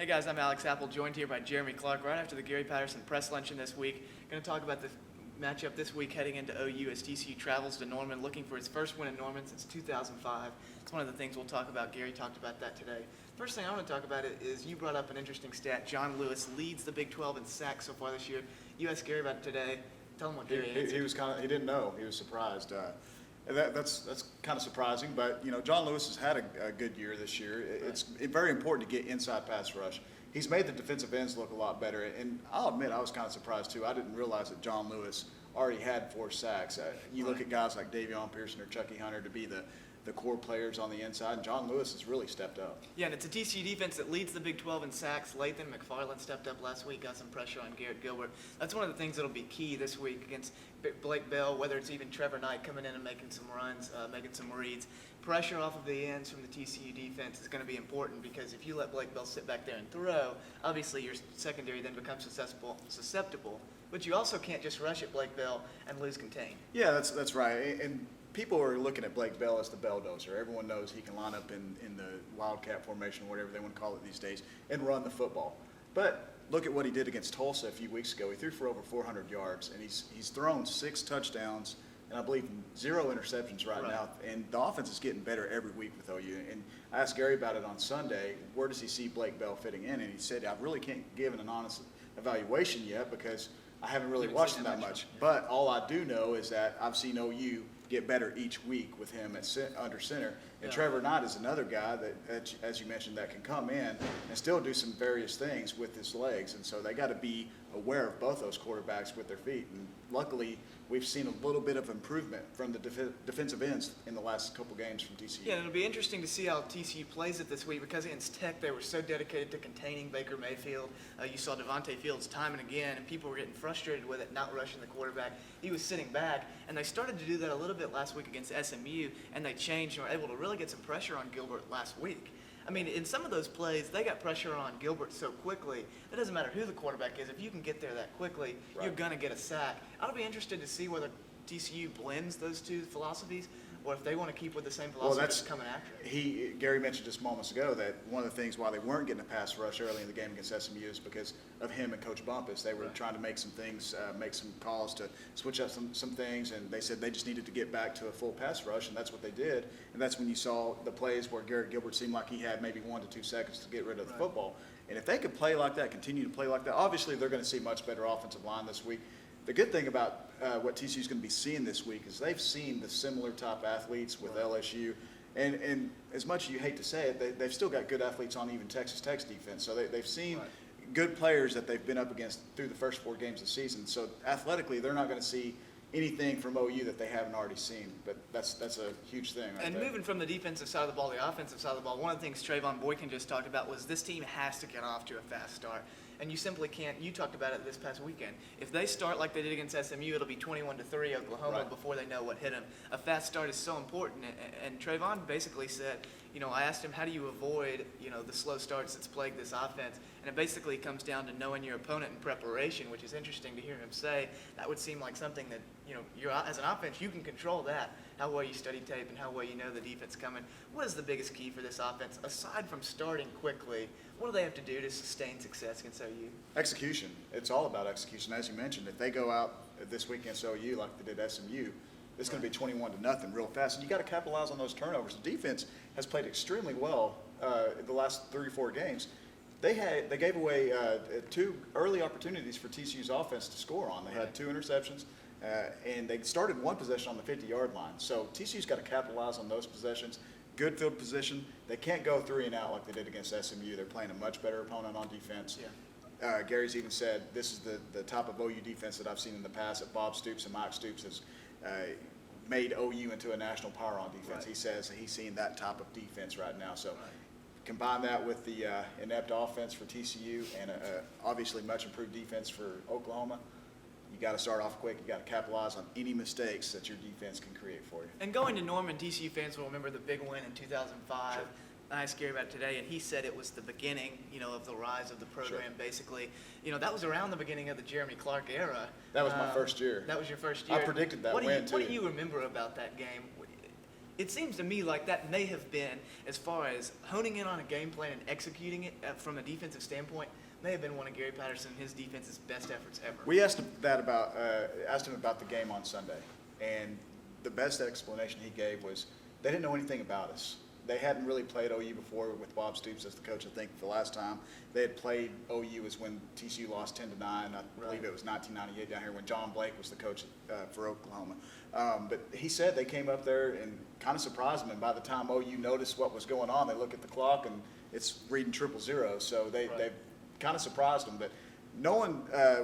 Hey guys, I'm Alex Apple, joined here by Jeremy Clark right after the Gary Patterson press luncheon this week. Going to talk about the matchup this week heading into OU as TCU travels to Norman, looking for its first win in Norman since 2005. It's one of the things we'll talk about. Gary talked about that today. First thing I want to talk about is you brought up an interesting stat. John Lewis leads the Big 12 in sacks so far this year. You asked Gary about it today. Tell him what Gary answered. He didn't know. He was surprised. That's kind of surprising, but John Lewis has had a good year this year. It's very important to get inside pass rush. He's made the defensive ends look a lot better, and I'll admit I was kind of surprised too. I didn't realize that John Lewis already had 4 sacks. You look at guys like Davion Pearson or Chucky Hunter to be the core players on the inside, and John Lewis has really stepped up. Yeah, and it's a TCU defense that leads the Big 12 in sacks. Lathan McFarland stepped up last week, got some pressure on Garrett Gilbert. That's one of the things that'll be key this week against Blake Bell, whether it's even Trevor Knight coming in and making some runs, making some reads. Pressure off of the ends from the TCU defense is going to be important because if you let Blake Bell sit back there and throw, obviously your secondary then becomes susceptible. But you also can't just rush at Blake Bell and lose contain. Yeah, that's right. And people are looking at Blake Bell as the belldozer. Everyone knows he can line up in the wildcat formation, whatever they want to call it these days, and run the football. But look at what he did against Tulsa a few weeks ago. He threw for over 400 yards, and he's thrown 6 touchdowns and I believe 0 interceptions right now. And the offense is getting better every week with OU. And I asked Gary about it on Sunday. Where does he see Blake Bell fitting in? And he said, I really can't give an honest evaluation yet because I haven't really watched him that much. But all I do know is that I've seen OU get better each week with him under center. And Trevor Knight is another guy that, as you mentioned, that can come in and still do some various things with his legs. And so they got to be aware of both those quarterbacks with their feet. And luckily, we've seen a little bit of improvement from the defensive ends in the last couple games from TCU. Yeah, and it'll be interesting to see how TCU plays it this week because against Tech, they were so dedicated to containing Baker Mayfield. You saw Devontae Fields time and again, and people were getting frustrated with it, not rushing the quarterback. He was sitting back, and they started to do that a little bit last week against SMU, and they changed and were able to really get some pressure on Gilbert last week. I mean, in some of those plays, they got pressure on Gilbert so quickly, it doesn't matter who the quarterback is. If you can get there that quickly, you're going to get a sack. I'll be interested to see whether TCU blends those two philosophies or if they want to keep with the same philosophy that's coming after it. Gary mentioned just moments ago that one of the things why they weren't getting a pass rush early in the game against SMU is because of him and Coach Bumpus. They were trying to make some things, make some calls to switch up some things, and they said they just needed to get back to a full pass rush, and that's what they did. And that's when you saw the plays where Garrett Gilbert seemed like he had maybe 1 to 2 seconds to get rid of the football. And if they could play like that, continue to play like that, obviously they're going to see much better offensive line this week. The good thing about what TCU is going to be seeing this week is they've seen the similar type athletes with LSU. And as much as you hate to say it, they've still got good athletes on even Texas Tech's defense. So they've seen good players that they've been up against through the first 4 games of the season. So athletically, they're not going to see anything from OU that they haven't already seen. But that's a huge thing right there. Moving from the defensive side of the ball to the offensive side of the ball, one of the things Trayvon Boykin just talked about was this team has to get off to a fast start. And you simply can't. You talked about it this past weekend. If they start like they did against SMU, it'll be 21-3 Oklahoma before they know what hit them. A fast start is so important. And Trayvon basically said, I asked him, how do you avoid, the slow starts that's plagued this offense? And it basically comes down to knowing your opponent in preparation, which is interesting to hear him say. That would seem like something that, you're as an offense, you can control that, how well you study tape and how well you know the defense coming. What is the biggest key for this offense, aside from starting quickly? What do they have to do to sustain success against OU? Execution. It's all about execution. As you mentioned, if they go out this week against OU like they did SMU, it's going to be 21-0 real fast. And you got to capitalize on those turnovers. The defense has played extremely well in the last 3 or 4 games. They gave away 2 early opportunities for TCU's offense to score on. They had 2 interceptions, and they started 1 possession on the 50-yard line. So TCU's got to capitalize on those possessions. Good field position. They can't go 3 and out like they did against SMU. They're playing a much better opponent on defense. Gary's even said this is the type of OU defense that I've seen in the past, that Bob Stoops and Mike Stoops has made OU into a national power on defense. He says he's seeing that type of defense right now. So combine that with the inept offense for TCU and obviously much improved defense for Oklahoma. You got to start off quick. You got to capitalize on any mistakes that your defense can create for you. And going to Norman, TCU fans will remember the big win in 2005. I asked Gary about it today, and he said it was the beginning, of the rise of the program, basically. That was around the beginning of the Jeremy Clark era. That was my first year. That was your first year. I predicted that win, too. What do you remember about that game? it seems to me like that may have been, as far as honing in on a game plan and executing it from a defensive standpoint, may have been one of Gary Patterson, his defense's best efforts ever. We asked him about the game on Sunday, and the best explanation he gave was they didn't know anything about us. They hadn't really played OU before with Bob Stoops as the coach. I think the last time they had played OU was when TCU lost 10-9. I believe it was 1998 down here when John Blake was the coach for Oklahoma. But he said they came up there and kind of surprised them. And by the time OU noticed what was going on, they look at the clock and it's reading 000. So they kind of surprised them. But knowing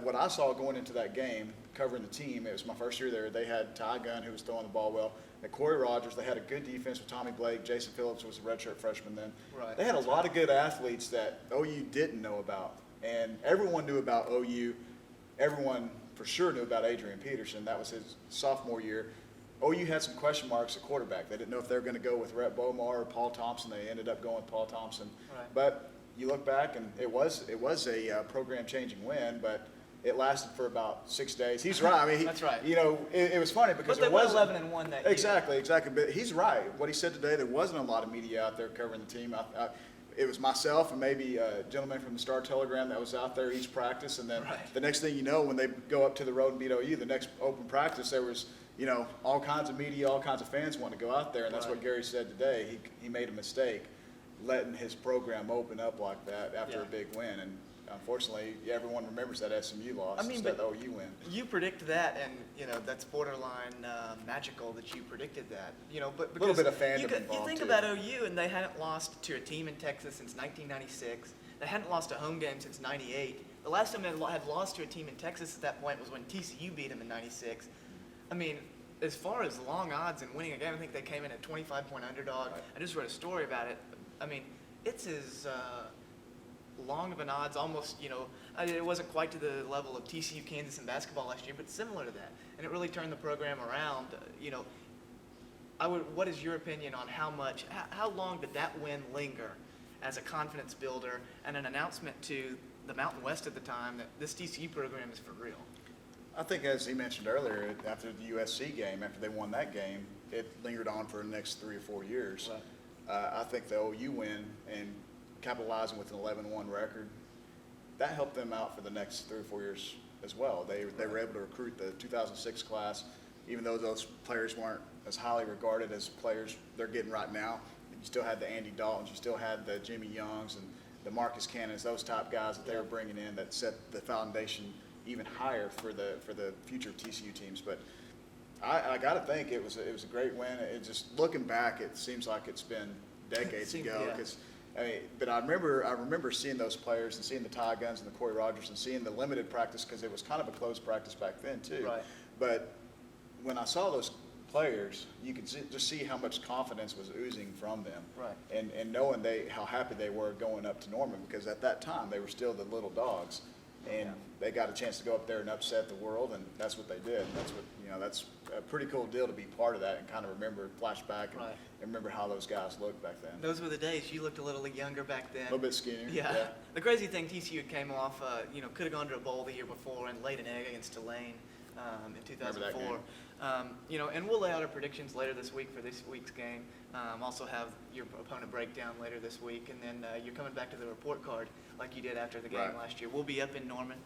what I saw going into that game, covering the team, it was my first year there. They had Ty Gunn, who was throwing the ball well. At Corey Rogers, they had a good defense with Tommy Blake. Jason Phillips was a redshirt freshman then. Right. They had a lot of good athletes that OU didn't know about. And everyone knew about OU. Everyone for sure knew about Adrian Peterson. That was his sophomore year. OU had some question marks at quarterback. They didn't know if they were going to go with Rhett Bomar or Paul Thompson. They ended up going with Paul Thompson. Right. But you look back, and it was a program-changing win, but it lasted for about 6 days. He's right. I mean, That's right. You know, it was funny because But they there went wasn't 11-1 that year. Exactly. But he's right. What he said today, there wasn't a lot of media out there covering the team. It was myself and maybe a gentleman from the Star Telegram that was out there each practice, and then Right. the next thing you know, when they go up to the road and beat OU, the next open practice, there was all kinds of media, all kinds of fans wanting to go out there, and that's Right. what Gary said today. He made a mistake letting his program open up like that after a big win, and unfortunately, everyone remembers that SMU loss instead of the OU win. You predict that, and that's borderline magical that you predicted that. But A little because bit of fandom you involved, think too. about OU, and they hadn't lost to a team in Texas since 1996. They hadn't lost a home game since '98. The last time they had lost to a team in Texas at that point was when TCU beat them in '96. I mean, as far as long odds in winning a game, I think they came in at 25-point underdog. Right. I just read a story about it. I mean, it's as long of an odds, almost, it wasn't quite to the level of TCU Kansas in basketball last year, but similar to that. And it really turned the program around. What is your opinion on how long did that win linger as a confidence builder and an announcement to the Mountain West at the time that this TCU program is for real? I think, as he mentioned earlier, after the USC game, after they won that game, it lingered on for the next 3 or 4 years. Right. I think the OU win and capitalizing with an 11-1 record, that helped them out for the next 3 or 4 years as well. They were able to recruit the 2006 class, even though those players weren't as highly regarded as players they're getting right now. You still had the Andy Daltons, you still had the Jimmy Youngs and the Marcus Cannons, those top guys that they were bringing in that set the foundation even higher for the future TCU teams. But I got to think it was a great win. It just looking back, it seems like it's been decades ago. Because but I remember seeing those players and seeing the Ty Guns and the Corey Rogers and seeing the limited practice because it was kind of a closed practice back then too. Right. But when I saw those players, you could just see how much confidence was oozing from them. Right. And knowing how happy they were going up to Norman, because at that time they were still the little dogs. And they got a chance to go up there and upset the world, and that's what they did. And that's a pretty cool deal to be part of that and kind of flashback and remember how those guys looked back then. Those were the days. You looked a little younger back then. A little bit skinnier. Yeah. The crazy thing, TCU came off, could have gone to a bowl the year before and laid an egg against Tulane in 2004. And we'll lay out our predictions later this week for this week's game. Also have your opponent breakdown later this week, and then you're coming back to the report card like you did after the game last year. We'll be up in Norman.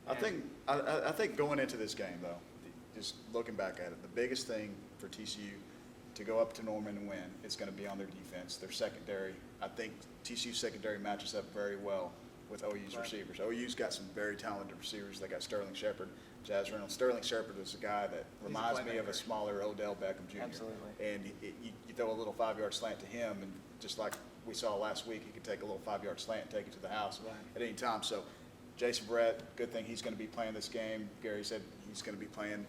I think going into this game, though, just looking back at it, the biggest thing for TCU to go up to Norman and win is going to be on their defense, their secondary. I think TCU secondary matches up very well with OU's receivers. OU's got some very talented receivers. They got Sterling Shepard, Jazz Reynolds. Sterling Shepard is a guy that reminds me of a smaller Odell Beckham Jr. Absolutely. And you throw a little 5-yard slant to him, and just like we saw last week, he could take a little 5-yard slant and take it to the house at any time. So Jason Verrett, good thing he's going to be playing this game. Gary said he's going to be playing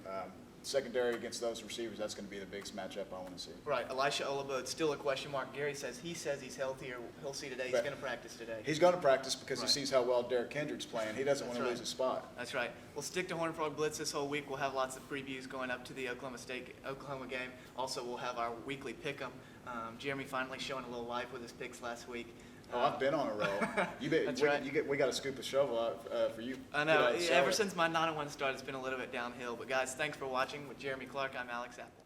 secondary against those receivers. That's going to be the biggest matchup I want to see. Right. Elisha Olabo, it's still a question mark. Gary says he's healthier. He'll see today. He's going to practice today. He's going to practice because he sees how well Derek Kendrick's playing. He doesn't want to lose his spot. That's right. We'll stick to Horned Frog Blitz this whole week. We'll have lots of previews going up to the Oklahoma game. Also, we'll have our weekly pick'em. Jeremy finally showing a little life with his picks last week. Oh, I've been on a roll. That's right. We got to scoop a shovel out for you. I know. today, Ever since my 9-1 start, it's been a little bit downhill. But guys, thanks for watching. With Jeremy Clark, I'm Alex Apple.